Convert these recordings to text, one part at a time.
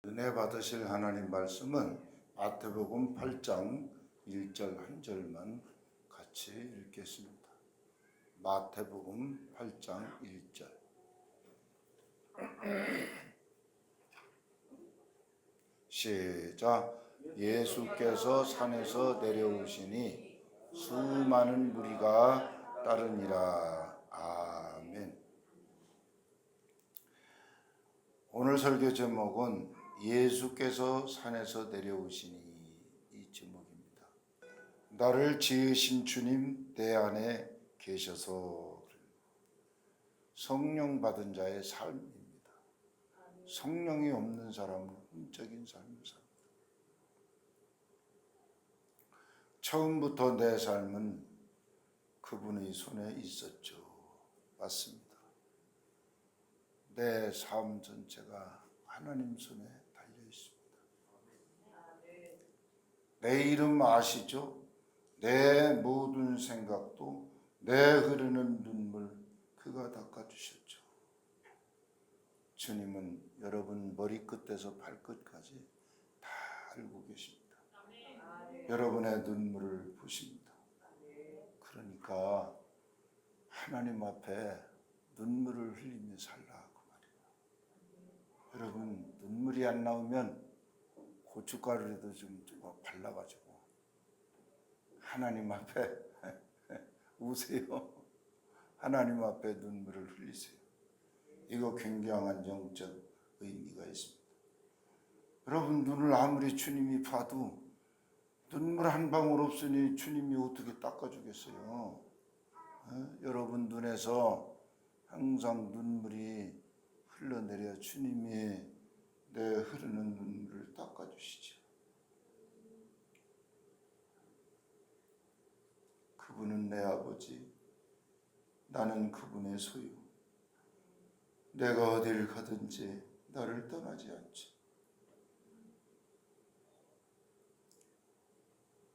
은혜 받으실 하나님 말씀은 마태복음 8장 1절 한 절만 같이 읽겠습니다. 마태복음 8장 1절. 시작. 예수께서 산에서 내려오시니 수많은 무리가 따르니라. 아멘. 오늘 설교 제목은 예수께서 산에서 내려오시니 이 제목입니다. 나를 지으신 주님 내 안에 계셔서 성령 받은 자의 삶입니다. 성령이 없는 사람은 hum적인 삶을 삽니다. 처음부터 내 삶은 그분의 손에 있었죠. 맞습니다. 내 삶 전체가 하나님 손에 달려 있습니다. 내 이름 아시죠? 내 모든 생각도 내 흐르는 눈물 그가 닦아주셨죠. 주님은 여러분 머리끝에서 발끝까지 다 알고 계십니다. 여러분의 눈물을 보십니다. 그러니까 하나님 앞에 눈물을 흘리며 살라. 여러분 눈물이 안 나오면 고춧가루라도 좀 발라가지고 하나님 앞에 우세요. 하나님 앞에 눈물을 흘리세요. 이거 굉장한 영적 의미가 있습니다. 여러분 눈을 아무리 주님이 봐도 눈물 한 방울 없으니 주님이 어떻게 닦아주겠어요? 여러분 눈에서 항상 눈물이 흘러내려 주님이 내 흐르는 눈물을 닦아주시죠. 그분은 내 아버지, 나는 그분의 소유. 내가 어딜 가든지 나를 떠나지 않죠.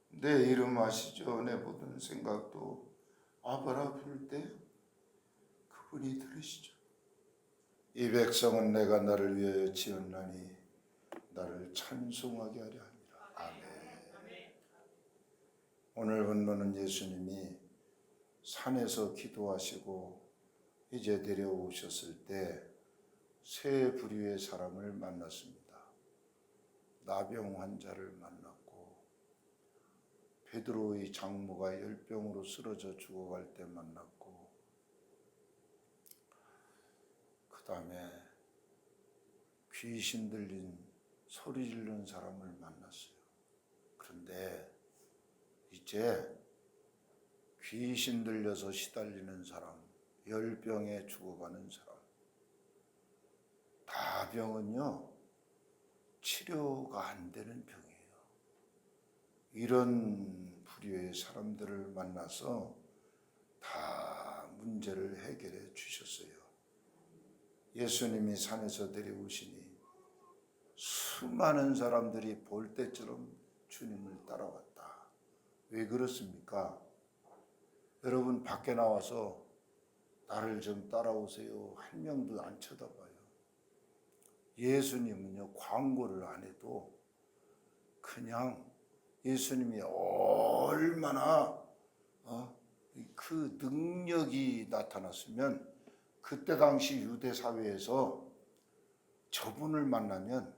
내 이름 아시죠? 내 모든 생각도 아버라 부를 때 그분이 들으시죠. 이 백성은 내가 나를 위하여 지었나니 나를 찬송하게 하려 합니다. 아멘. 오늘 본문은 예수님이 산에서 기도하시고 이제 내려오셨을 때 세 부류의 사람을 만났습니다. 나병 환자를 만났고 베드로의 장모가 열병으로 쓰러져 죽어갈 때 만났고 그 다음에 귀신 들린 소리 지르는 사람을 만났어요. 그런데 이제 귀신 들려서 시달리는 사람, 열병에 죽어가는 사람, 다 병은요 치료가 안 되는 병이에요. 이런 부류의 사람들을 만나서 다 문제를 해결해 주셨어요. 예수님이 산에서 내려오시니 수많은 사람들이 볼 때처럼 주님을 따라왔다. 왜 그렇습니까? 여러분 밖에 나와서 나를 좀 따라오세요. 한 명도 안 쳐다봐요. 예수님은요 광고를 안 해도 그냥 예수님이 얼마나 그 능력이 나타났으면 그때 당시 유대 사회에서 저분을 만나면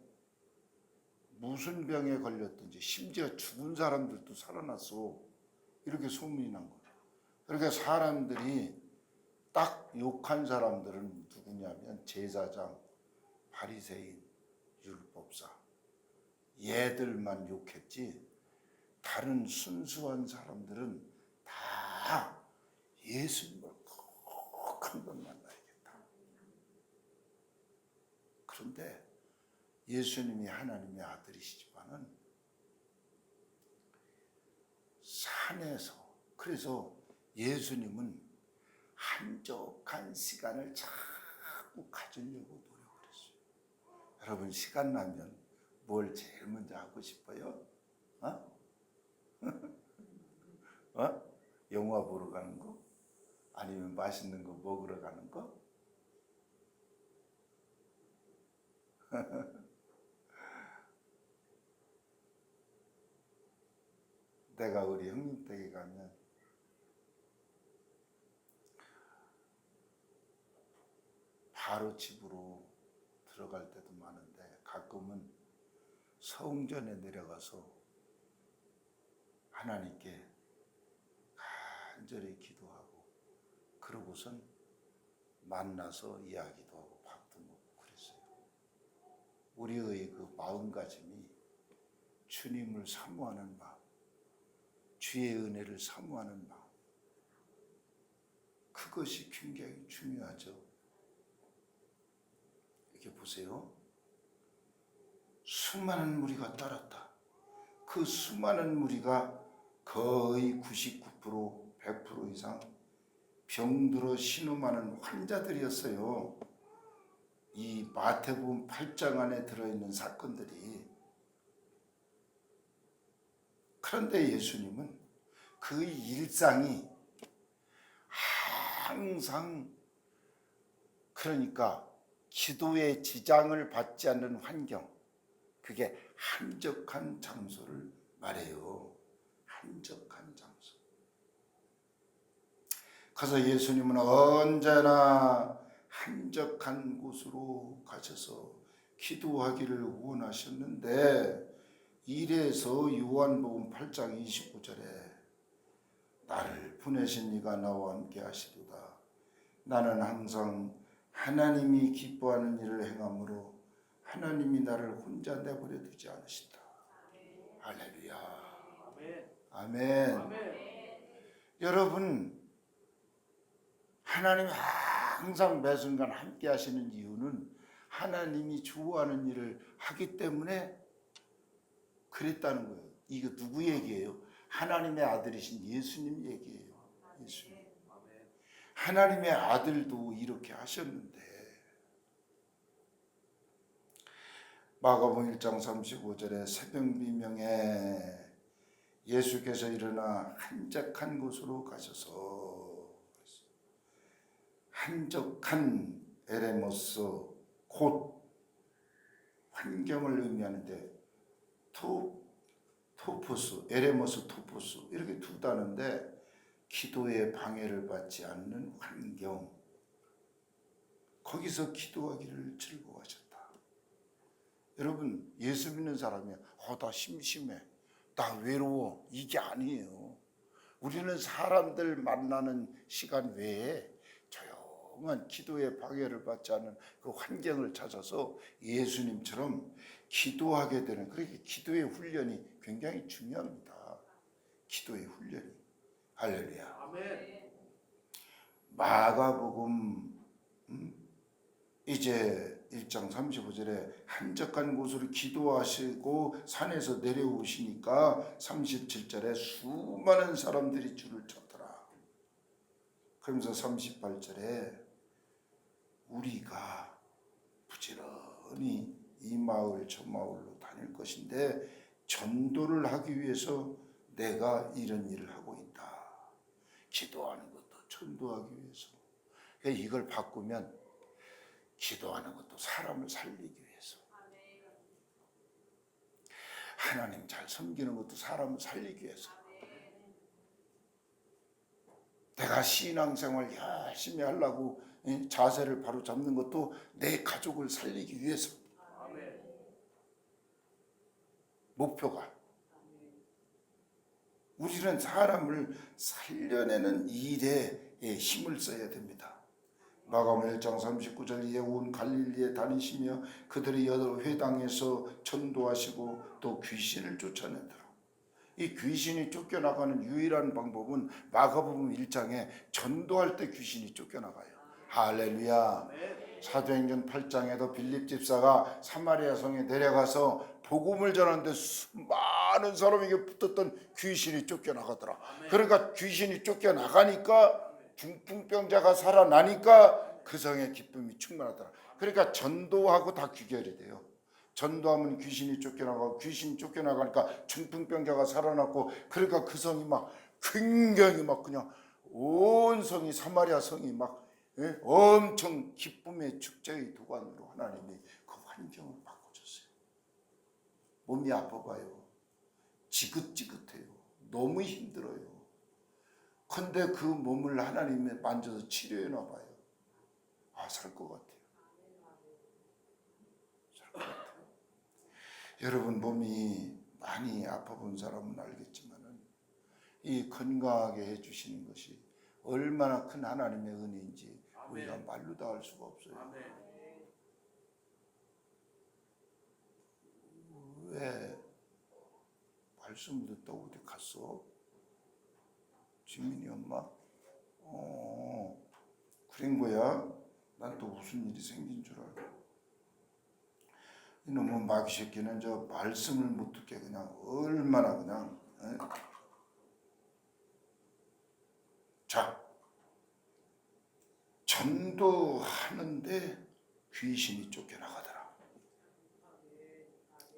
무슨 병에 걸렸든지 심지어 죽은 사람들도 살아났어. 이렇게 소문이 난 거예요. 그러니까 사람들이 딱 욕한 사람들은 누구냐면 제사장, 바리새인, 율법사 얘들만 욕했지 다른 순수한 사람들은 다 예수님을 꼭 한 번 만나야겠다. 그런데 예수님이 하나님의 아들이시지만은 산에서 그래서 예수님은 한적한 시간을 자꾸 가지려고 노력을 했어요. 여러분 시간 나면 뭘 제일 먼저 하고 싶어요? 영화 보러 가는 거? 아니면 맛있는 거 먹으러 가는 거? 내가 우리 형님 댁에 가면 바로 집으로 들어갈 때도 많은데 가끔은 성전에 내려가서 하나님께 간절히 기도하고 그러고선 만나서 이야기도 하고 밥도 먹고 그랬어요. 우리의 그 마음가짐이 주님을 사모하는 마음, 주의 은혜를 사모하는 마음, 그것이 굉장히 중요하죠. 이렇게 보세요. 수많은 무리가 따랐다. 그 수많은 무리가 거의 99%, 100% 이상 병들어 신음하는 환자들이었어요. 이 마태복음 8장 안에 들어있는 사건들이. 그런데 예수님은 그 일상이 항상 그러니까 기도의 지장을 받지 않는 환경, 그게 한적한 장소를 말해요. 한적한 장소. 그래서 예수님은 언제나 한적한 곳으로 가셔서 기도하기를 원하셨는데 이래서 요한복음 8장 29절에 나를 보내신 이가 나와 함께 하시도다. 나는 항상 하나님이 기뻐하는 일을 행함으로 하나님이 나를 혼자 내버려 두지 않으신다. 할렐루야. 아멘. 여러분, 하나님이 항상 매 순간 함께 하시는 이유는 하나님이 좋아하는 일을 하기 때문에 그랬다는 거예요. 이거 누구 얘기예요? 하나님의 아들이신 예수님 얘기예요. 예수님. 하나님의 아들도 이렇게 하셨는데 마가복음 1장 35절에 새벽비명에 예수께서 일어나 한적한 곳으로 가셔서 한적한 에레모스 곧 환경을 의미하는데 토포스, 에레모스 토포스 이렇게 두 단어인데 기도의 방해를 받지 않는 환경, 거기서 기도하기를 즐거워하셨다. 여러분, 예수 믿는 사람이 나 심심해, 나 외로워, 이게 아니에요. 우리는 사람들 만나는 시간 외에 조용한 기도의 방해를 받지 않는 그 환경을 찾아서 예수님처럼 기도하게 되는, 그렇게 기도의 훈련이 굉장히 중요합니다. 기도의 훈련이. 할렐루야. 아멘. 마가복음 이제 1장 35절에 한적한 곳으로 기도하시고 산에서 내려오시니까 37절에 수많은 사람들이 줄을 쳤더라. 그러면서 38절에 우리가 부지런히 이 마을 저 마을로 다닐 것인데 전도를 하기 위해서 내가 이런 일을 하고 있다. 기도하는 것도 전도하기 위해서. 그러니까 이걸 바꾸면 기도하는 것도 사람을 살리기 위해서, 하나님 잘 섬기는 것도 사람을 살리기 위해서, 내가 신앙생활 열심히 하려고 자세를 바로 잡는 것도 내 가족을 살리기 위해서. 목표가 우리는 사람을 살려내는 일에 힘을 써야 됩니다. 마가복음 1장 39절 이에 온 갈릴리에 다니시며 그들의 여러 회당에서 전도하시고 또 귀신을 쫓아내더라. 이 귀신이 쫓겨나가는 유일한 방법은 마가복음 1장에 전도할 때 귀신이 쫓겨나가요. 할렐루야. 사도행전 8장에도 빌립 집사가 사마리아 성에 내려가서 복음을 전하는데 많은 사람에게 붙었던 귀신이 쫓겨나가더라. 그러니까 귀신이 쫓겨나가니까 중풍병자가 살아나니까 그 성에 기쁨이 충만하더라. 그러니까 전도하고 다 귀결이 돼요. 전도하면 귀신이 쫓겨나가고 귀신이 쫓겨나가니까 중풍병자가 살아났고, 그러니까 그 성이 막 굉장히 막 그냥 온 성이, 사마리아 성이 막 엄청 기쁨의 축제의 도관으로 하나님이 그 환경을 바꿔줬어요. 몸이 아파봐요. 지긋지긋해요. 너무 힘들어요. 근데 그 몸을 하나님이 만져서 치료해나 봐요. 살 것 같아요. 살 것 같아요. 여러분 몸이 많이 아파본 사람은 알겠지만은 이 건강하게 해주시는 것이 얼마나 큰 하나님의 은혜인지 우리가 말로 다 할 수가 없어요. 왜 말씀 듣다고 어디 갔어? 지민이 엄마? 그런 거야? 난 또 무슨 일이 생긴 줄 알고. 이놈의 마귀 새끼는 저 말씀을 못 듣게 그냥 얼마나 그냥. 자, 전도하는데 귀신이 쫓겨나가더라.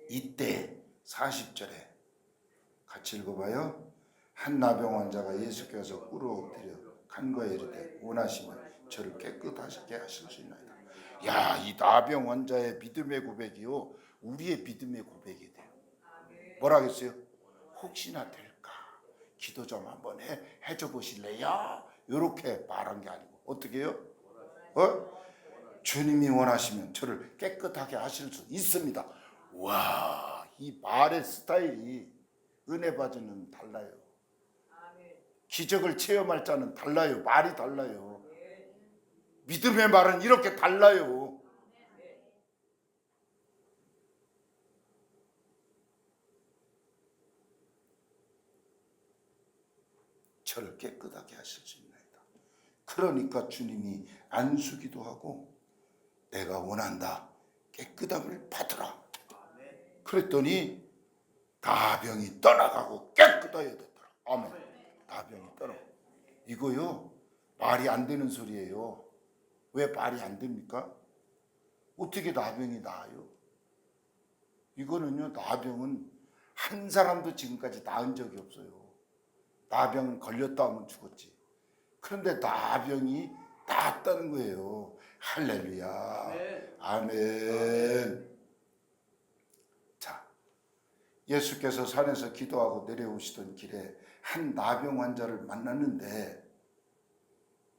이때 40절에 같이 읽어봐요. 한 나병 환자가 예수께서 꿇어 엎드려 간과에 이르되 원하시면 저를 깨끗하게 하실 수 있나이다. 야, 이 나병 환자의 믿음의 고백이요, 우리의 믿음의 고백이 돼요. 뭐라 하겠어요? 혹시나 될까 기도 좀 한번 해줘 보실래요? 이렇게 말한 게 아니고 어떻게 해요? 주님이 원하시면 저를 깨끗하게 하실 수 있습니다. 와, 이 말의 스타일이 은혜 받으면 달라요. 기적을 체험할 자는 달라요. 말이 달라요. 믿음의 말은 이렇게 달라요. 저를 깨끗하게 하실 수 있나이다. 그러니까 주님이 안수기도 하고 내가 원한다. 깨끗함을 받으라. 그랬더니 나병이 떠나가고 깨끗하게 됐더라. 아멘. 나병이 떠나고. 이거요, 말이 안 되는 소리예요. 왜 말이 안 됩니까? 어떻게 나병이 나아요? 이거는요, 나병은 한 사람도 지금까지 나은 적이 없어요. 나병 걸렸다 하면 죽었지. 그런데 나병이 나았다는 거예요. 할렐루야. 아멘. 자, 예수께서 산에서 기도하고 내려오시던 길에 한 나병 환자를 만났는데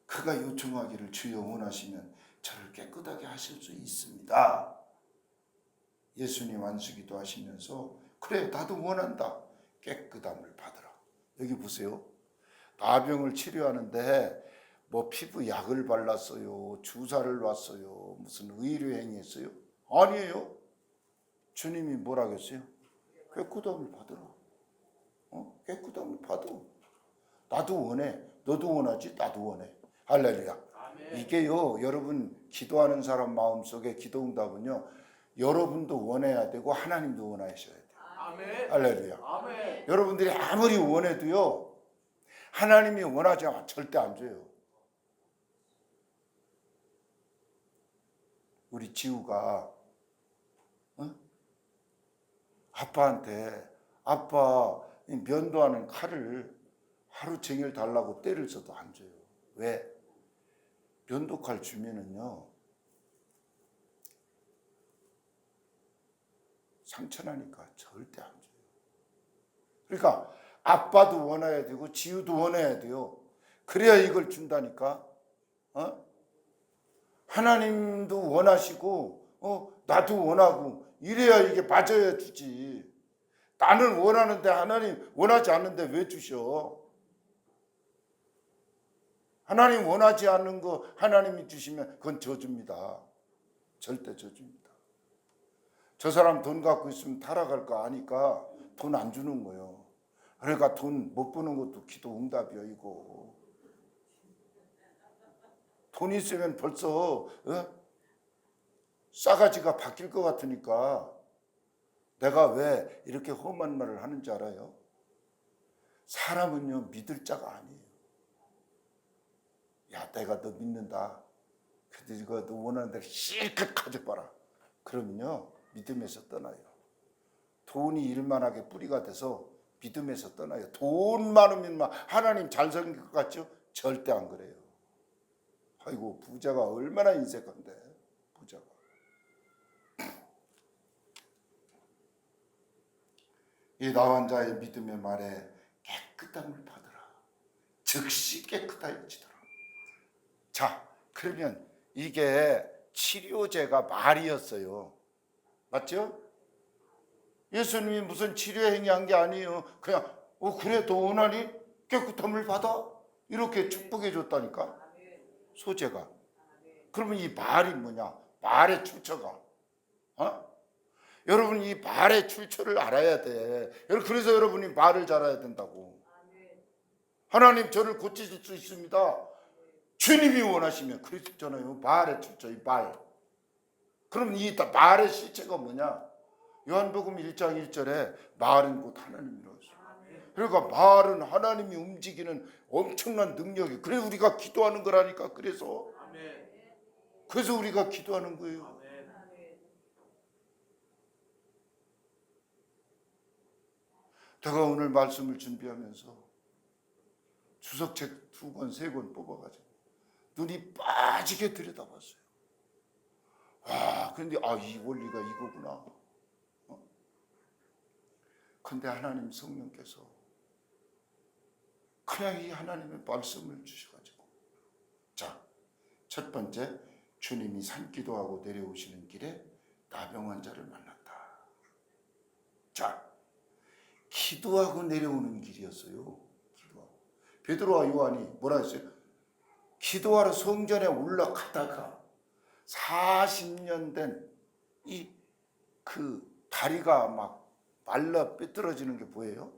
그가 요청하기를 주여 원하시면 저를 깨끗하게 하실 수 있습니다. 예수님 안수기도 하시면서 그래 나도 원한다. 깨끗함을 받으라. 여기 보세요. 나병을 치료하는데 뭐 피부 약을 발랐어요. 주사를 놨어요. 무슨 의료 행위했어요? 아니에요. 주님이 뭐라 했어요? 깨끗함을 받으라. 깨끗함을 받아. 나도 원해. 너도 원하지? 나도 원해. 할렐루야. 아멘. 이게요, 여러분 기도하는 사람 마음속에 기도 응답은요, 여러분도 원해야 되고 하나님도 원하셔야 돼요. 아멘. 할렐루야. 아멘. 여러분들이 아무리 원해도요, 하나님이 원하지 않으면 절대 안 줘요. 우리 지우가 아빠한테 아빠 면도하는 칼을 하루 종일 달라고 때를 써도 안 줘요. 왜? 면도칼 주면은요, 상처나니까 절대 안 줘요. 그러니까 아빠도 원해야 되고 지우도 원해야 돼요. 그래야 이걸 준다니까. 하나님도 원하시고 나도 원하고 이래야 이게 맞아야 주지. 나는 원하는데 하나님 원하지 않는데 왜 주셔? 하나님 원하지 않는 거 하나님이 주시면 그건 저주입니다. 절대 저주입니다. 저 사람 돈 갖고 있으면 타락할 거 아니까 돈 안 주는 거예요. 그러니까 돈 못 버는 것도 기도 응답이요. 이거 돈 있으면 벌써 싸가지가 바뀔 것 같으니까. 내가 왜 이렇게 험한 말을 하는지 알아요? 사람은요 믿을 자가 아니에요. 야, 내가 너 믿는다. 근데 이거 너 원하는 대로 실컷 가져봐라. 그러면요 믿음에서 떠나요. 돈이 일만하게 뿌리가 돼서 믿음에서 떠나요. 돈 많으면 막 하나님 잘 섬길 것 같죠? 절대 안 그래요. 아이고 부자가 얼마나 인색한데. 부자가. 이 나환자의 믿음의 말에 깨끗함을 받으라. 즉시 깨끗해지더라. 자, 그러면 이게 치료제가 말이었어요. 맞죠? 예수님이 무슨 치료 행위한 게 아니에요. 그냥 그래 너 원하니 깨끗함을 받아 이렇게 축복해 줬다니까. 소재가. 그러면 이 말이 뭐냐? 말의 출처가. 여러분 이 말의 출처를 알아야 돼. 그래서 여러분이 말을 잘해야 된다고. 하나님 저를 고치실 수 있습니다. 주님이 원하시면 그랬잖아요. 말의 출처, 이 말. 그럼 이 말의 실체가 뭐냐? 요한복음 1장 1절에 말은 곧 하나님이라고 했어요. 그러니까 말은 하나님이 움직이는 엄청난 능력이. 그래서 우리가 기도하는 거라니까. 그래서 우리가 기도하는 거예요. 제가 오늘 말씀을 준비하면서 주석책 2권, 3권 뽑아가지고 눈이 빠지게 들여다봤어요. 와, 근데 이 원리가 이거구나. 근데 하나님 성령께서 그냥 이 하나님의 말씀을 주셔가지고, 자, 첫 번째, 주님이 산기도하고 내려오시는 길에 나병 환자를 만났다. 자, 기도하고 내려오는 길이었어요. 기도하고. 베드로와 요한이 뭐라 했어요? 기도하러 성전에 올라가다가 40년 된 다리가 막 말라 삐뚤어지는 게 뭐예요?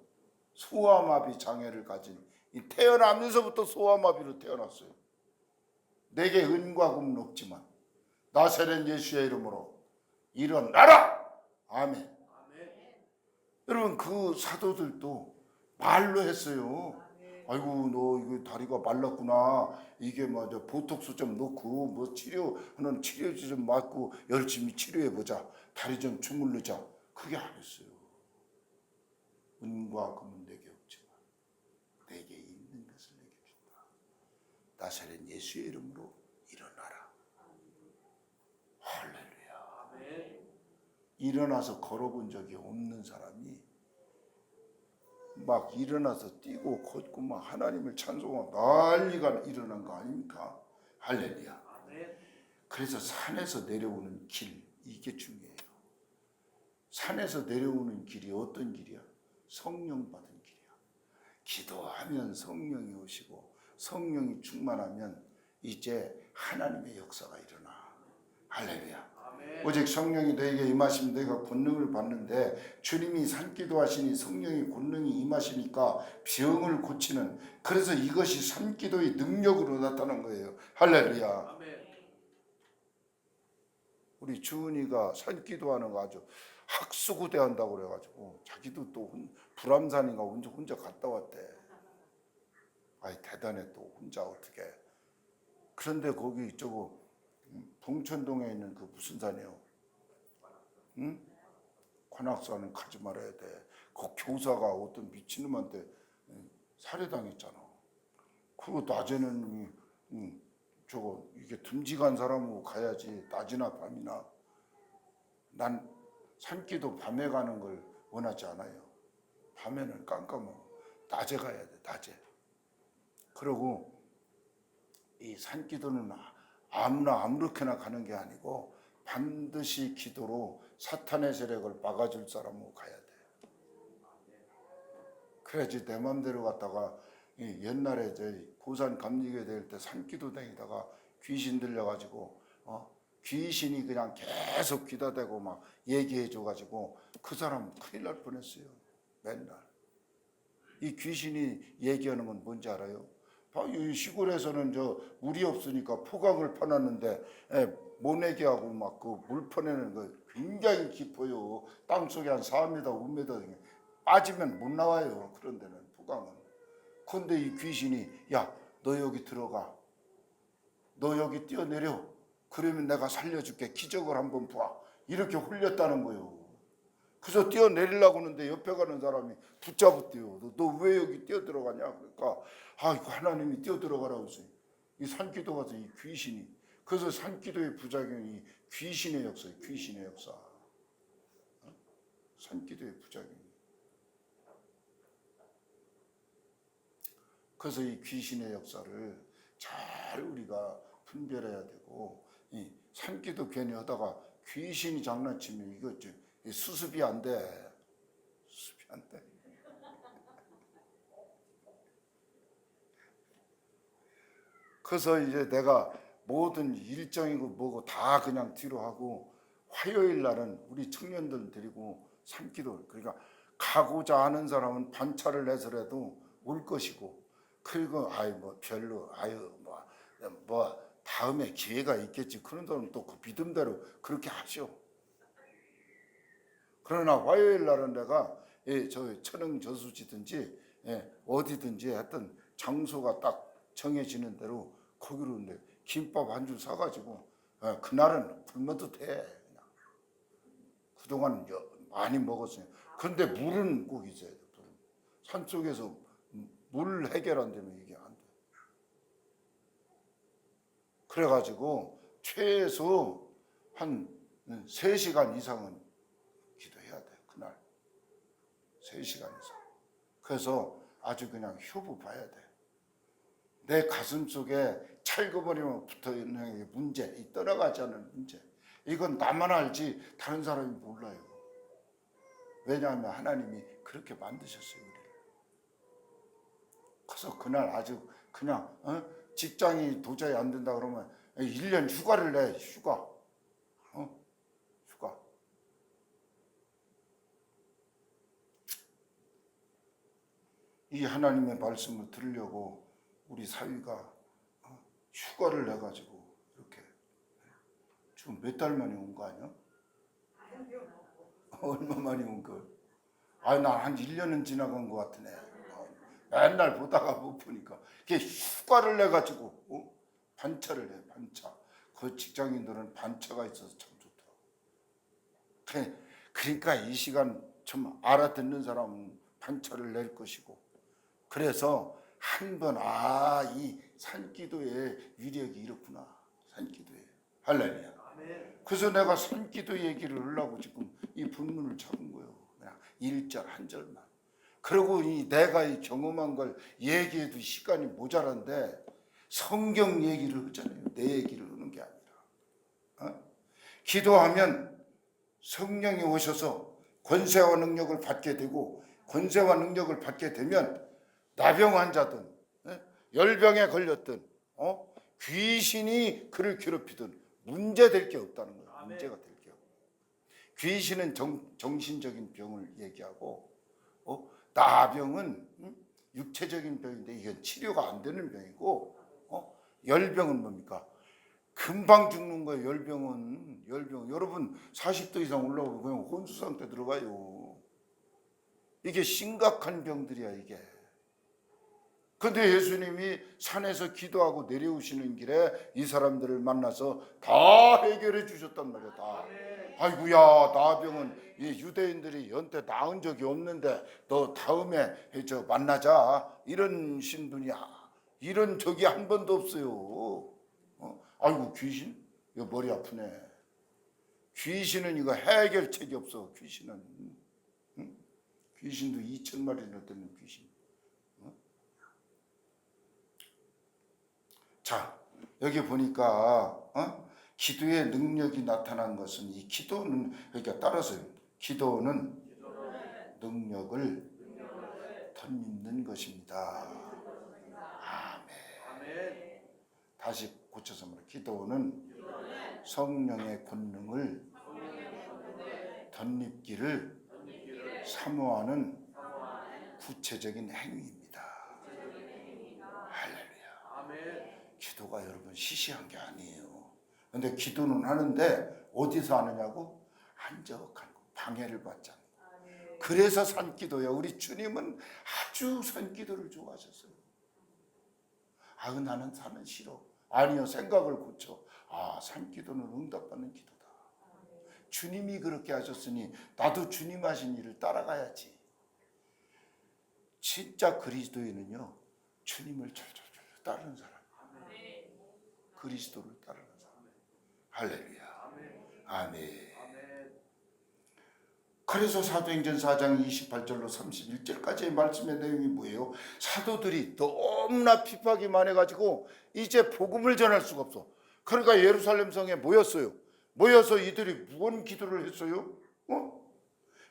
소아마비 장애를 가진, 태어나면서부터 소아마비로 태어났어요. 내게 은과 금은 없지만 나사렛 예수의 이름으로 일어나라. 아멘. 여러분 그 사도들도 말로 했어요. 아이고 너 이거 다리가 말랐구나. 이게 맞아. 보톡스 좀 넣고 뭐 치료하는 치료제 좀 맞고 열심히 치료해 보자. 다리 좀 주물르자. 그게 안 했어요. 은과 금은 내게 없지만 내게 있는 것을 내게 준다. 나사렛 예수의 이름으로 일어나라. 할렐루야. 일어나서 걸어본 적이 없는 사람이 막 일어나서 뛰고 걷고 막 하나님을 찬송하고 난리가 일어난 거 아닙니까? 할렐루야. 그래서 산에서 내려오는 길, 이게 중요해요. 산에서 내려오는 길이 어떤 길이야? 성령 받은 길이야. 기도하면 성령이 오시고 성령이 충만하면 이제 하나님의 역사가 일어나. 할렐루야. 오직 성령이 너에게 임하시면 너희가 권능을 받는데, 주님이 산기도 하시니 성령의 권능이 임하시니까 병을 고치는, 그래서 이것이 산기도의 능력으로 나타난 거예요. 할렐루야. 우리 주은이가 산기도하는 거 아주 학수고대 한다고 그래가지고 자기도 또 불암산인가 혼자 갔다 왔대. 대단해. 또 혼자 어떻게. 그런데 거기 봉천동에 있는 그 무슨 산이요? 응? 관악산은 가지 말아야 돼. 그 교사가 어떤 미친놈한테 살해당했잖아. 그리고 낮에는 이게 듬직한 사람하고 가야지. 낮이나 밤이나. 난 산기도 밤에 가는 걸 원하지 않아요. 밤에는 깜깜하고 낮에 가야 돼. 낮에. 그리고 이 산기도는 아무나 아무렇게나 가는 게 아니고 반드시 기도로 사탄의 세력을 막아줄 사람으로 가야 돼. 그래야지 내 맘대로 갔다가 옛날에 고산 감리교 될 때 산기도 다니다가 귀신 들려가지고 귀신이 그냥 계속 귀다 대고 막 얘기해줘가지고 그 사람 큰일 날 뻔했어요. 맨날. 이 귀신이 얘기하는 건 뭔지 알아요? 이 시골에서는 물이 없으니까 포강을 파놨는데 모내기 하고 막 그 물 퍼내는 거 굉장히 깊어요. 땅속에 한 4m, 5m 빠지면 못 나와요. 그런 데는 포강은. 그런데 이 귀신이 야, 너 여기 들어가. 너 여기 뛰어내려. 그러면 내가 살려줄게. 기적을 한번 봐. 이렇게 홀렸다는 거예요. 그래서 뛰어내리려고 하는데 옆에 가는 사람이 붙잡았대요. 너 왜 여기 뛰어들어가냐? 그러니까 이거 하나님이 뛰어들어가라고 했어요. 이 산기도 가서 이 귀신이. 그래서 산기도의 부작용이 귀신의 역사예요. 귀신의 역사. 산기도의 부작용. 그래서 이 귀신의 역사를 잘 우리가 분별해야 되고, 이 산기도 괜히 하다가 귀신이 장난치면 이거 수습이 안 돼. 수습이 안 돼. 그래서 이제 내가 모든 일정이고 뭐고 다 그냥 뒤로 하고, 화요일 날은 우리 청년들 데리고 산기도, 그러니까 가고자 하는 사람은 반차를 내서라도 올 것이고, 그리고 아유 뭐 별로 아유 뭐 다음에 기회가 있겠지 그런 사람은 또 그 믿음대로 그렇게 하죠. 그러나 화요일 날은 내가 저 천흥 저수지든지 어디든지 하여튼 장소가 딱 정해지는 대로 거기로 이제 김밥 한 줄 사가지고 그날은 굶어도 돼. 그냥. 그동안 많이 먹었어요. 근데 물은 꼭 있어야 돼. 물은. 산속에서 물 해결 안 되면 이게 안 돼. 그래가지고 최소 한 3시간 이상은 기도해야 돼. 그날 3시간 이상. 그래서 아주 그냥 효부 봐야 돼. 내 가슴 속에 찰거머리만 붙어있는 문제, 이 떠나가지 않는 문제, 이건 나만 알지 다른 사람이 몰라요. 왜냐하면 하나님이 그렇게 만드셨어요, 우리를. 그래서 그날 아주 그냥 직장이 도저히 안 된다 그러면 1년 휴가를 내. 휴가. 휴가. 이 하나님의 말씀을 들으려고 우리 사위가 휴가를 내가지고 이렇게 지금 몇 달 만에 온 거 아니야? 얼마 만에 온 거? 나 한 1년은 지나간 것 같으네. 맨날 보다가 못 보니까 이게 휴가를 내가지고 반차를 해. 반차. 그 직장인들은 반차가 있어서 참 좋더라고. 그러니까 이 시간 좀 알아듣는 사람은 반차를 낼 것이고, 그래서 한번 이 산기도의 위력이 이렇구나. 산기도에. 할렐루야. 그래서 내가 산기도 얘기를 하려고 지금 이 본문을 잡은 거예요. 그냥 1절 한 절만. 그리고 내가 이 경험한 걸 얘기해도 시간이 모자란데 성경 얘기를 하잖아요. 내 얘기를 하는 게 아니라. 기도하면 성령이 오셔서 권세와 능력을 받게 되고, 권세와 능력을 받게 되면 나병 환자든 열병에 걸렸든 귀신이 그를 괴롭히든 문제될 게 없다는 거예요. 아멘. 문제가 될 게 없고. 귀신은 정신적인 병을 얘기하고 나병은 육체적인 병인데 이건 치료가 안 되는 병이고, 열병은 뭡니까? 금방 죽는 거예요. 열병은. 여러분 40도 이상 올라오고 그냥 혼수 상태 들어가요. 이게 심각한 병들이야 이게. 근데 예수님이 산에서 기도하고 내려오시는 길에 이 사람들을 만나서 다 해결해 주셨단 말이야. 다. 아이고야, 나병은 유대인들이 연태 나은 적이 없는데 너 다음에 만나자. 이런 신분이야. 이런 적이 한 번도 없어요. 아이고 귀신? 이거 머리 아프네. 귀신은 이거 해결책이 없어. 귀신은. 귀신도 2,000마리나 되는 귀신. 자, 여기 보니까 기도의 능력이 나타난 것은, 이 기도는, 그러니까 따라서요. 기도는 능력을 덧입는 것입니다. 아멘. 다시 고쳐서 말해. 기도는 성령의 권능을 덧입기를 사모하는 구체적인 행위입니다. 할렐루야. 기도가 여러분 시시한 게 아니에요. 근데 기도는 하는데 어디서 하느냐고? 한적한 곳, 방해를 받지 않는 곳. 그래서 산기도야. 우리 주님은 아주 산기도를 좋아하셨어요. 나는 산은 싫어. 아니요, 생각을 고쳐. 산기도는 응답받는 기도다. 주님이 그렇게 하셨으니 나도 주님 하신 일을 따라가야지. 진짜 그리스도인은요, 주님을 철철철 따르는 사람. 그리스도를 따르는 사람. 할렐루야. 아멘. 그래서 사도행전 4장 28절로 31절까지의 말씀의 내용이 뭐예요? 사도들이 너무나 핍박이 많아가지고 이제 복음을 전할 수가 없어. 그러니까 예루살렘 성에 모였어요. 모여서 이들이 무슨 기도를 했어요?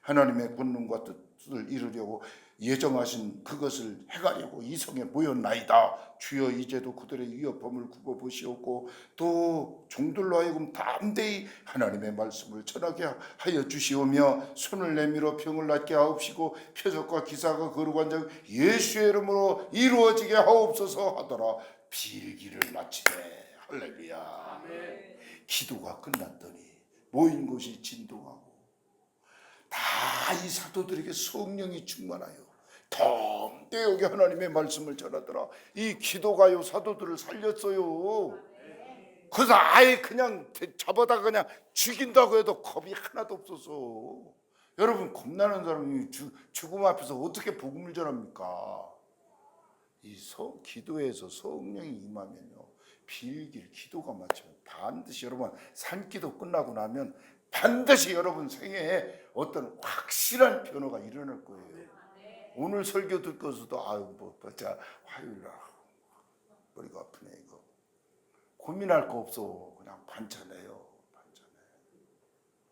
하나님의 권능과 뜻을 이루려고 예정하신 그것을 행하려고 이 성에 모였나이다. 주여 이제도 그들의 위협함을 굽어보시옵고 또 종들로 하여금 담대히 하나님의 말씀을 전하게 하여 주시오며 손을 내밀어 병을 낫게 하옵시고 표적과 기사가 거룩한 자 예수의 이름으로 이루어지게 하옵소서 하더라. 빌기를 마치네. 할렐루야. 아멘. 기도가 끝났더니 모인 곳이 진동하고 다 이 사도들에게 성령이 충만하여 담대하게 하나님의 말씀을 전하더라. 이 기도가요 사도들을 살렸어요. 그래서 아예 그냥 잡아다가 그냥 죽인다고 해도 겁이 하나도 없어서. 여러분, 겁나는 사람이 죽음 앞에서 어떻게 복음을 전합니까? 이 기도에서 성령이 임하면요, 빌길 기도가 맞추면 반드시 여러분 산기도 끝나고 나면 반드시 여러분 생애에 어떤 확실한 변화가 일어날 거예요. 오늘 설교 듣고서도 아유 뭐 보자 화요일날 머리가 아프네 이거 고민할 거 없어. 그냥 반찬해요. 반찬해.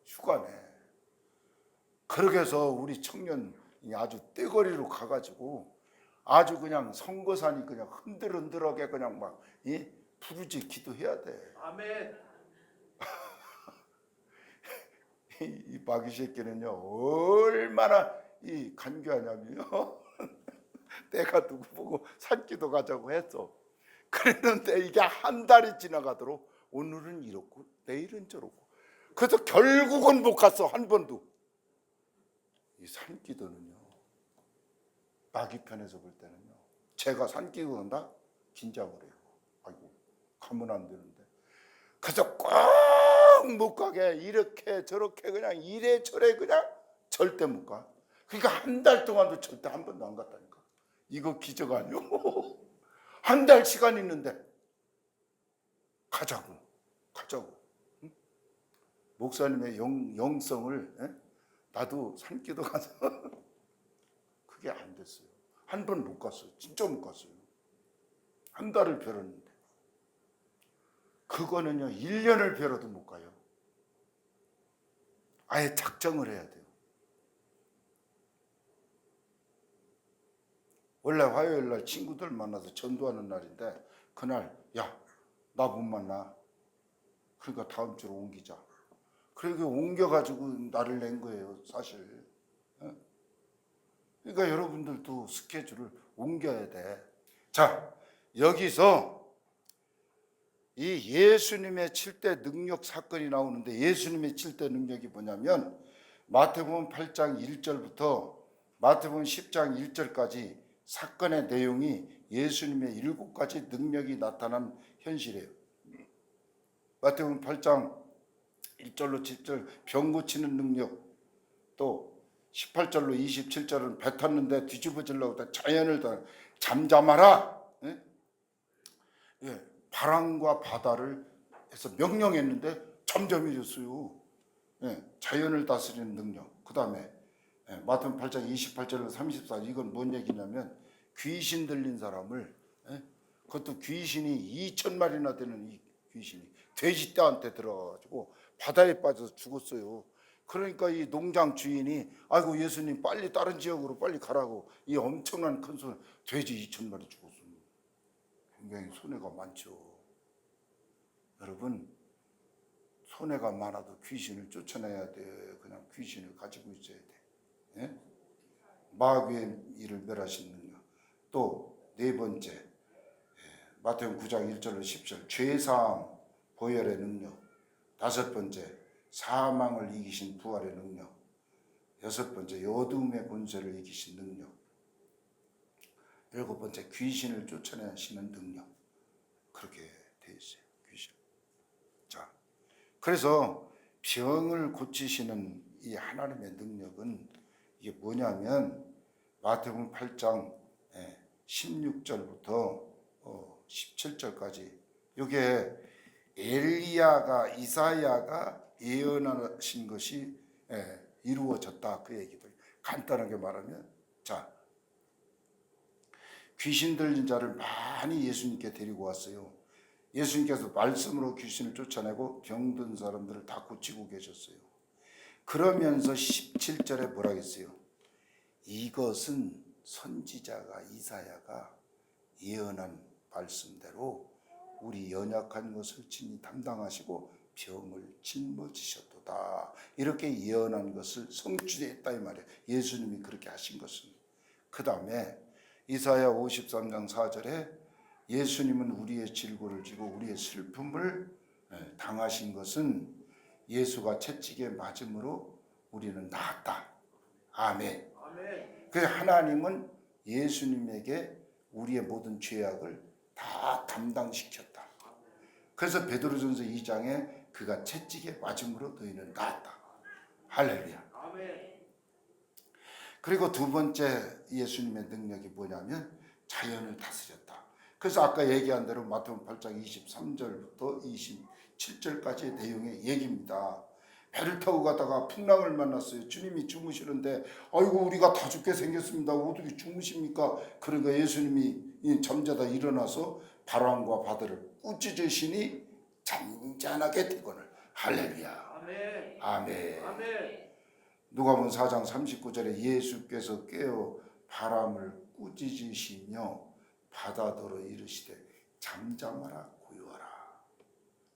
휴가네. 그렇게 해서 우리 청년이 아주 떼거리로 가가지고 아주 그냥 선거산이 그냥 흔들흔들하게 그냥 막 부르지 기도해야 돼. 아멘. 이 마귀 새끼는요 얼마나 이 간교하냐면요. 내가 누구 보고 산기도 가자고 했어. 그랬는데 이게 한 달이 지나가도록 오늘은 이렇고 내일은 저렇고. 그래서 결국은 못 갔어. 한 번도. 이 산기도는요 마귀 편에서 볼 때는요 제가 산기도 간다? 긴장을 해요. 아이고 가면 안 되는데. 그래서 꼭 못 가게 이렇게 저렇게 그냥 이래저래 그냥 절대 못 가. 그러니까 한 달 동안도 절대 한 번도 안 갔다니까. 이거 기적 아니요? 한 달 시간 있는데 가자고. 응? 목사님의 영성을 나도 산기도 가서 그게 안 됐어요. 한 번 못 갔어요. 진짜 못 갔어요. 한 달을 벼렀는데 그거는요 1년을 벼러도 못 가요. 아예 작정을 해야 돼요. 원래 화요일 날 친구들 만나서 전도하는 날인데 그날 야 나 못 만나. 그러니까 다음 주로 옮기자. 그리고 옮겨가지고 나를 낸 거예요 사실. 그러니까 여러분들도 스케줄을 옮겨야 돼. 자, 여기서 이 예수님의 7대 능력 사건이 나오는데 예수님의 7대 능력이 뭐냐면 마태복음 8장 1절부터 마태복음 10장 1절까지 사건의 내용이 예수님의 7가지 능력이 나타난 현실이에요. 마태복음 8장 1절로 7절 병 고치는 능력, 또 18절로 27절은 배 탔는데 뒤집어지려고 했다. 자연을 다 잠잠하라. 바람과 바다를 해서 명령했는데 잠잠해졌어요. 자연을 다스리는 능력. 그 다음에 마태복음 8장 28절로 34절 이건 뭔 얘기냐면 귀신 들린 사람을 그것도 귀신이 2,000마리나 되는 이 귀신이 돼지 떼한테 들어가지고 바다에 빠져서 죽었어요. 그러니까 이 농장 주인이 아이고 예수님 빨리 다른 지역으로 빨리 가라고 이 엄청난 큰 소리 돼지 2,000마리 죽었어요. 굉장히 손해가 많죠. 여러분 손해가 많아도 귀신을 쫓아내야 돼. 그냥 귀신을 가지고 있어야 돼. 마귀의 일을 멸하신 능력. 또 네 번째 마태복음 9장 1절로 10절 죄사함 보혈의 능력. 다섯 번째 사망을 이기신 부활의 능력. 여섯 번째 어둠의 권세를 이기신 능력. 일곱 번째 귀신을 쫓아내시는 능력. 그렇게 돼 있어요. 귀신. 자, 그래서 병을 고치시는 이 하나님의 능력은 이게 뭐냐면 마태복음 8장 16절부터 17절까지 이게 엘리야가 이사야가 예언하신 것이 이루어졌다 그 얘기들. 간단하게 말하면 자, 귀신 들린 자를 많이 예수님께 데리고 왔어요. 예수님께서 말씀으로 귀신을 쫓아내고 병든 사람들을 다 고치고 계셨어요. 그러면서 17절에 뭐라 했어요? 이것은 선지자가 이사야가 예언한 말씀대로 우리 연약한 것을 친히 담당하시고 병을 짊어지셨도다. 이렇게 예언한 것을 성취했다 이 말이에요. 예수님이 그렇게 하신 것은. 그 다음에 이사야 53장 4절에 예수님은 우리의 질고를 지고 우리의 슬픔을 당하신 것은 예수가 채찍에 맞음으로 우리는 나았다. 아멘. 그래서 하나님은 예수님에게 우리의 모든 죄악을 다 담당시켰다. 그래서 베드로전서 2장에 그가 채찍에 맞음으로 너희는 나았다. 할렐루야. 그리고 두 번째 예수님의 능력이 뭐냐면 자연을 다스렸다. 그래서 아까 얘기한 대로 마태복음 8장 23절부터 27절까지의 내용의 얘기입니다. 배를 타고 가다가 풍랑을 만났어요. 주님이 주무시는데 아이고 우리가 다 죽게 생겼습니다. 어떻게 주무십니까? 그러니까 예수님이 잠자다 일어나서 바람과 바다를 꾸짖으시니 잔잔하게 되거늘. 할렐루야. 아멘. 아멘. 아멘. 누가복음 4장 39절에 예수께서 깨어 바람을 꾸짖으시며 바다더러 이르시되 잠잠하라 고요하라.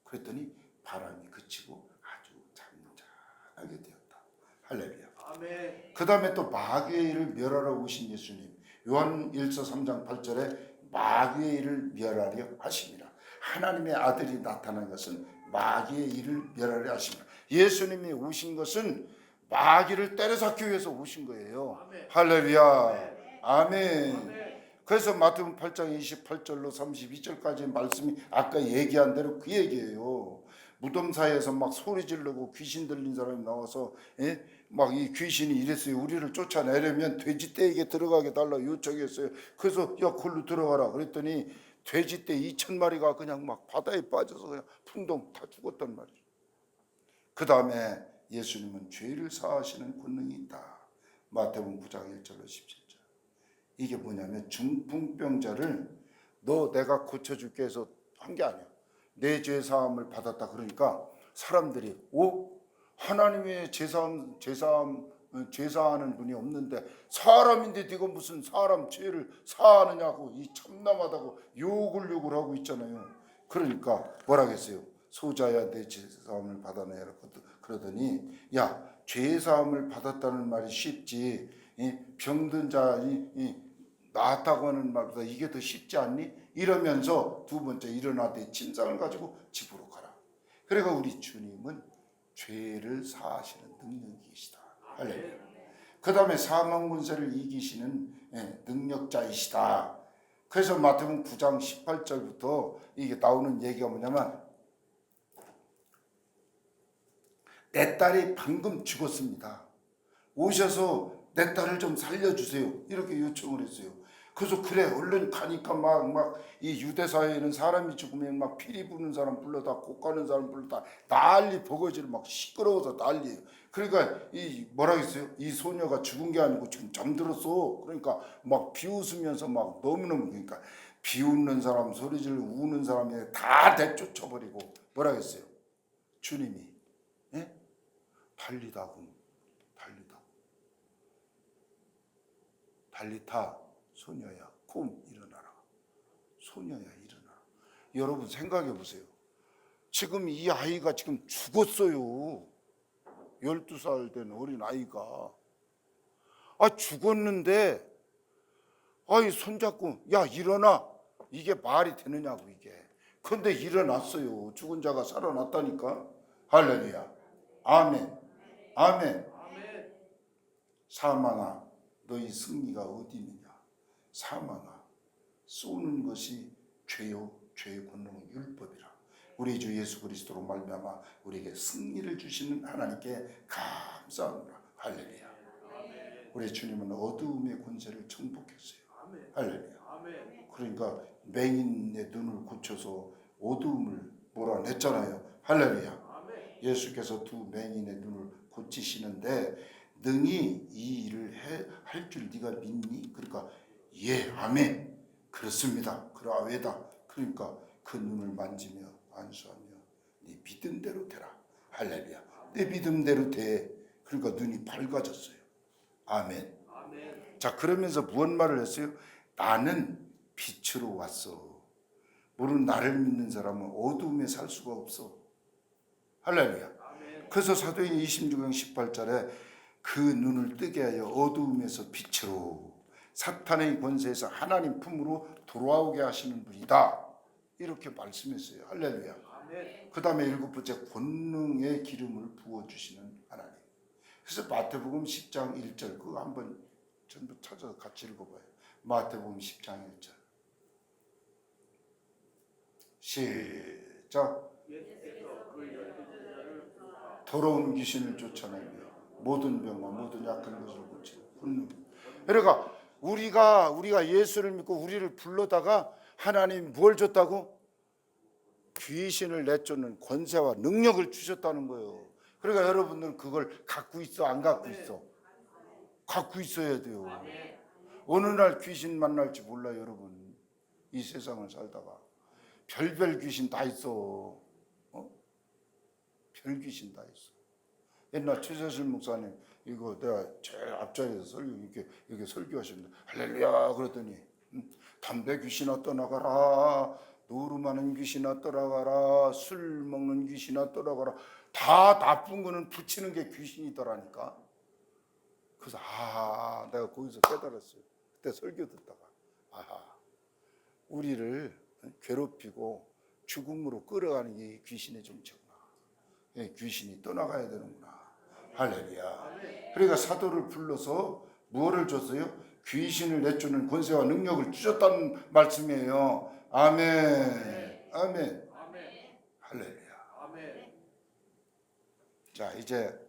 그랬더니 바람이 그치고 아주 잠잠하게 되었다. 할렐루야. 아멘. 그 다음에 또 마귀의 일을 멸하러 오신 예수님. 요한 1서 3장 8절에 마귀의 일을 멸하려 하심이라. 하나님의 아들이 나타난 것은 마귀의 일을 멸하려 하심이라. 예수님이 오신 것은 마귀를 때려잡기 위해서 오신 거예요. 아멘. 할렐루야. 아멘. 아멘. 아멘. 그래서 마태복음 8장 28절로 32절까지 말씀이 아까 얘기한 대로 그 얘기예요. 무덤 사이에서 막 소리 지르고 귀신 들린 사람이 나와서 막 이 귀신이 이랬어요. 우리를 쫓아내려면 돼지떼에게 들어가게 달라 요청했어요. 그래서 야 그걸로 들어가라 그랬더니 돼지떼 2,000마리가 그냥 막 바다에 빠져서 그냥 풍덩 다 죽었단 말이에요. 그 다음에 예수님은 죄를 사하시는 권능이 있다. 마태복음 9장 1절로 17절. 이게 뭐냐면 중풍병자를 너 내가 고쳐줄게 해서 한 게 아니야. 내 죄 사함을 받았다 그러니까 사람들이 하나님의 제사하는 분이 없는데 사람인데 네가 무슨 사람 죄를 사하느냐고 이 참남하다고 욕을 하고 있잖아요. 그러니까 뭐라겠어요? 소자야 내 죄사함을 받아내라 그러더니 야 죄사함을 받았다는 말이 쉽지 병든 자 나았다고 하는 말보다 이게 더 쉽지 않니? 이러면서 두 번째 일어나되 침상을 가지고 집으로 가라. 그러니까 우리 주님은 죄를 사하시는 능력이 계시다. 할렐루야. 그 다음에 사망 권세를 이기시는 능력자이시다. 그래서 마태복음 9장 18절부터 이게 나오는 얘기가 뭐냐면 내 딸이 방금 죽었습니다. 오셔서 내 딸을 좀 살려주세요. 이렇게 요청을 했어요. 그래서 그래 얼른 가니까 막 이 유대 사회에는 사람이 죽으면 막 피리 부는 사람 불러다 곡 가는 사람 불러다 난리 버거지를 막 시끄러워서 난리예요. 그러니까 이 뭐라 했어요? 이 소녀가 죽은 게 아니고 지금 잠들었어. 그러니까 막 비웃으면서 막 너무너무 그러니까 비웃는 사람 소리 지르고 우는 사람이 다 내쫓아버리고 뭐라 했어요? 주님이 달리타 소녀야 쿰 일어나라. 소녀야 일어나라. 여러분 생각해 보세요. 지금 이 아이가 지금 죽었어요. 12살 된 어린 아이가 죽었는데 이 손잡고 야 일어나. 이게 말이 되느냐고 이게. 근데 일어났어요. 죽은 자가 살아났다니까. 할렐루야. 아멘. 아멘. 사망아 너희 승리가 어디 있느냐. 사망아 쏘는 것이 죄요 죄의 권능은 율법이라. 우리 주 예수 그리스도로 말미암아 우리에게 승리를 주시는 하나님께 감사합니다. 할렐루야. 우리 주님은 어두움의 권세를 정복했어요. 할렐루야. 그러니까 맹인의 눈을 고쳐서 어두움을 몰아냈잖아요. 할렐루야. 예수께서 두 맹인의 눈을 고치시는데 능히 이 일을 할 줄 네가 믿니? 그러니까 예, 아멘. 그렇습니다. 그러하외다. 그러니까 그 눈을 만지며 안수하며 네 믿음대로 되라. 할렐루야. 내 믿음대로 돼. 그러니까 눈이 밝아졌어요. 아멘. 자, 그러면서 무슨 말을 했어요? 나는 빛으로 왔어. 모르는 나를 믿는 사람은 어두움에 살 수가 없어. 할렐루야. 그래서 사도행전 26장 18절에 그 눈을 뜨게 하여 어두움에서 빛으로 사탄의 권세에서 하나님 품으로 돌아오게 하시는 분이다. 이렇게 말씀했어요. 할렐루야. 그 다음에 7번째 권능의 기름을 부어주시는 하나님. 그래서 마태복음 10장 1절 그거 한번 전부 찾아서 같이 읽어봐요. 마태복음 10장 1절 시작. 더러운 귀신을 쫓아내며 모든 병과 모든 약한 것을 고치는. 그러니까 우리가 예수를 믿고 우리를 불러다가 하나님 뭘 줬다고? 귀신을 내쫓는 권세와 능력을 주셨다는 거예요. 그러니까 여러분들은 그걸 갖고 있어, 안 갖고 있어? 갖고 있어야 돼요. 어느 날 귀신 만날지 몰라 여러분. 이 세상을 살다가 별별 귀신 다 있어. 별 귀신 다 있어. 옛날 최세실 목사님 이거 내가 제일 앞자리에서 설교 이렇게 설교하셨는데 할렐루야 그랬더니 담배 귀신아 떠나가라, 노름하는 귀신아 떠나가라, 술 먹는 귀신아 떠나가라. 다 나쁜 거는 붙이는 게 귀신이더라니까. 그래서 내가 거기서 깨달았어요. 그때 설교 듣다가 우리를 괴롭히고 죽음으로 끌어가는 게 귀신의 정체구나. 귀신이 떠나가야 되는구나. 할렐루야. 그러니까 사도를 불러서 무엇을 줬어요? 귀신을 내쫓는 권세와 능력을 주셨다는 말씀이에요. 아멘. 아멘. 할렐루야. 자, 이제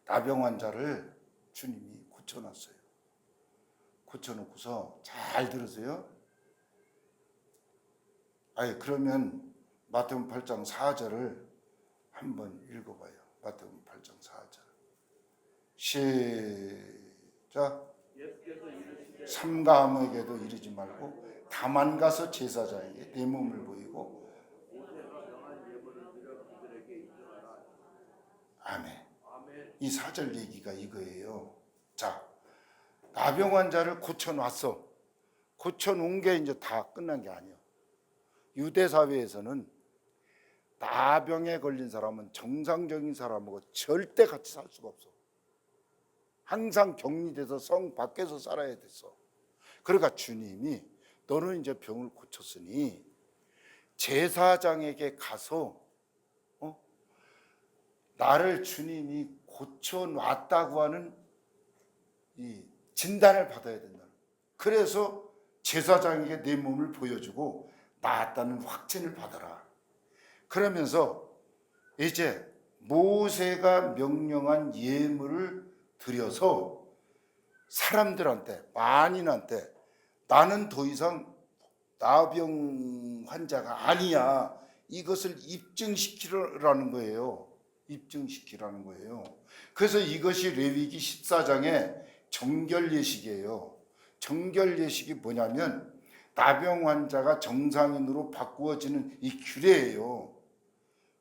나병 환자를 주님이 고쳐놨어요. 고쳐놓고서 잘 들으세요. 그러면 마태복음 8장 4절을 한번 읽어봐요. 마태복음 8장 4절 시작. 삼가함에게도 이르지 말고 다만 가서 제사장에게 내 몸을 보이고. 아멘. 이 4절 얘기가 이거예요. 자, 나병 환자를 고쳐놨어. 고쳐놓은 게 이제 다 끝난 게 아니에요. 유대 사회에서는 나병에 걸린 사람은 정상적인 사람하고 절대 같이 살 수가 없어. 항상 격리돼서 성 밖에서 살아야 됐어. 그러니까 주님이 너는 이제 병을 고쳤으니 제사장에게 가서 나를 주님이 고쳐놨다고 하는 이 진단을 받아야 된다. 그래서 제사장에게 내 몸을 보여주고 나았다는 확진을 받아라. 그러면서 이제 모세가 명령한 예물을 드려서 사람들한테, 만인한테 나는 더 이상 나병 환자가 아니야, 이것을 입증시키라는 거예요. 입증시키라는 거예요. 그래서 이것이 레위기 14장의 정결 예식이에요. 정결 예식이 뭐냐면 나병 환자가 정상인으로 바꾸어지는 이 규례예요.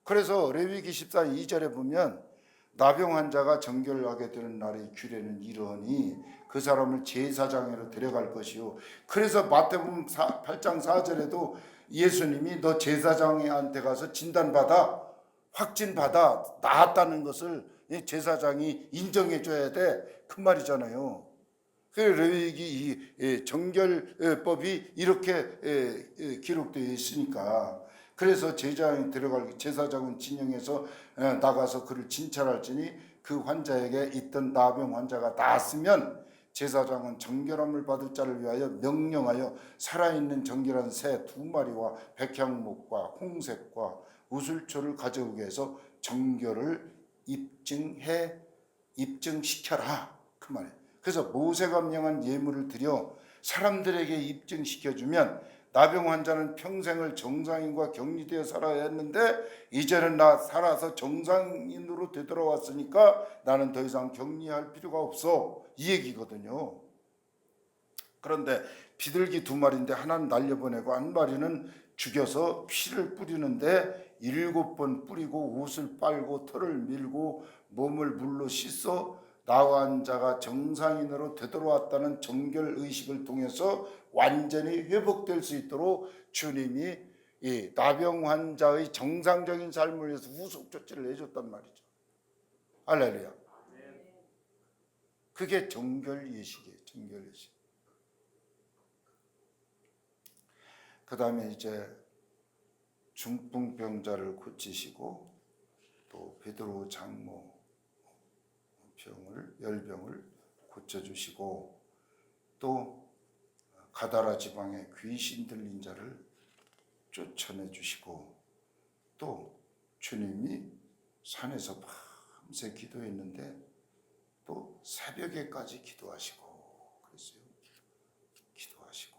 그래서 레위기 14장 2절에 보면 나병 환자가 정결하게 되는 날의 규례는 이러하니 그 사람을 제사장으로 데려갈 것이요. 그래서 마태복음 8장 4절에도 예수님이 너 제사장한테 가서 진단받아, 확진받아, 나았다는 것을 제사장이 인정해 줘야 돼, 그 말이잖아요. 레위기 이 정결법이 이렇게 기록되어 있으니까. 그래서 제사장은 진영에서 나가서 그를 진찰할지니 그 환자에게 있던 나병 환자가 나았으면 제사장은 정결함을 받을 자를 위하여 명령하여 살아있는 정결한 새 2마리와 백향목과 홍색과 우슬초를 가져오게 해서 정결을 입증시켜라, 그 말이에요. 그래서 모세가 명령한 예물을 드려 사람들에게 입증시켜주면 나병 환자는 평생을 정상인과 격리되어 살아야 했는데 이제는 나 살아서 정상인으로 되돌아왔으니까 나는 더 이상 격리할 필요가 없어, 이 얘기거든요. 그런데 비둘기 2마리인데 하나는 날려보내고 한 마리는 죽여서 피를 뿌리는데 7번 뿌리고 옷을 빨고 털을 밀고 몸을 물로 씻어 나 환자가 정상인으로 되돌아왔다는 정결의식을 통해서 완전히 회복될 수 있도록 주님이 이 나병 환자의 정상적인 삶을 위해서 후속 조치를 해줬단 말이죠. 할렐루야. 그게 정결의식이에요. 정결의식. 그 다음에 이제 중풍병자를 고치시고 또 베드로 장모 열병을 고쳐주시고 또 가다라 지방에 귀신 들린 자를 쫓아내 주시고 또 주님이 산에서 밤새 기도했는데 또 새벽에까지 기도하시고 그랬어요. 기도하시고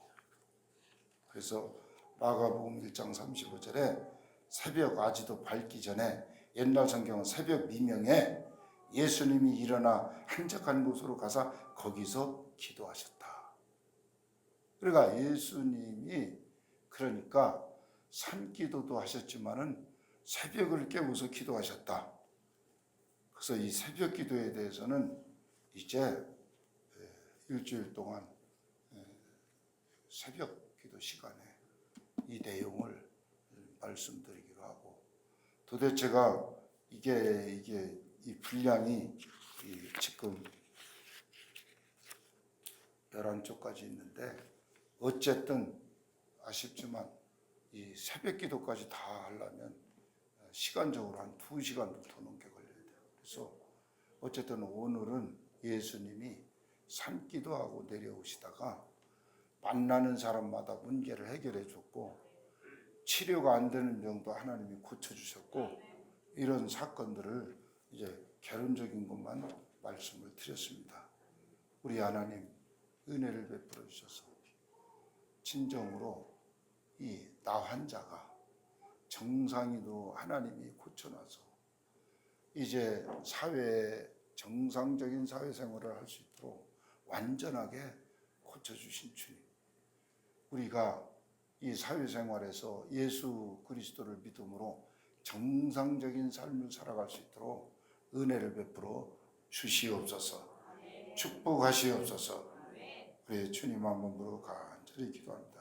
그래서 마가복음 1장 35절에 새벽 아직도 밝기 전에, 옛날 성경은 새벽 미명에 예수님이 일어나 한적한 곳으로 가서 거기서 기도하셨다. 그러니까 예수님이 그러니까 산기도도 하셨지만은 새벽을 깨워서 기도하셨다. 그래서 이 새벽 기도에 대해서는 이제 일주일 동안 새벽 기도 시간에 이 내용을 말씀드리기로 하고, 도대체가 이게 이 분량이 지금 11쪽까지 있는데 어쨌든 아쉽지만 이 새벽 기도까지 다 하려면 시간적으로 한 2시간도 더 넘게 걸려야 돼요. 그래서 어쨌든 오늘은 예수님이 산기도하고 내려오시다가 만나는 사람마다 문제를 해결해 줬고 치료가 안 되는 병도 하나님이 고쳐주셨고 이런 사건들을 이제 개론적인 것만 말씀을 드렸습니다. 우리 하나님 은혜를 베풀어 주셔서 진정으로 이 나 환자가 정상인으로 하나님이 고쳐놔서 이제 정상적인 사회생활을 할 수 있도록 완전하게 고쳐주신 주님, 우리가 이 사회생활에서 예수 그리스도를 믿음으로 정상적인 삶을 살아갈 수 있도록 은혜를 베풀어 주시옵소서. 축복하시옵소서. 우리 주님 한 번으로 간절히 기도합니다.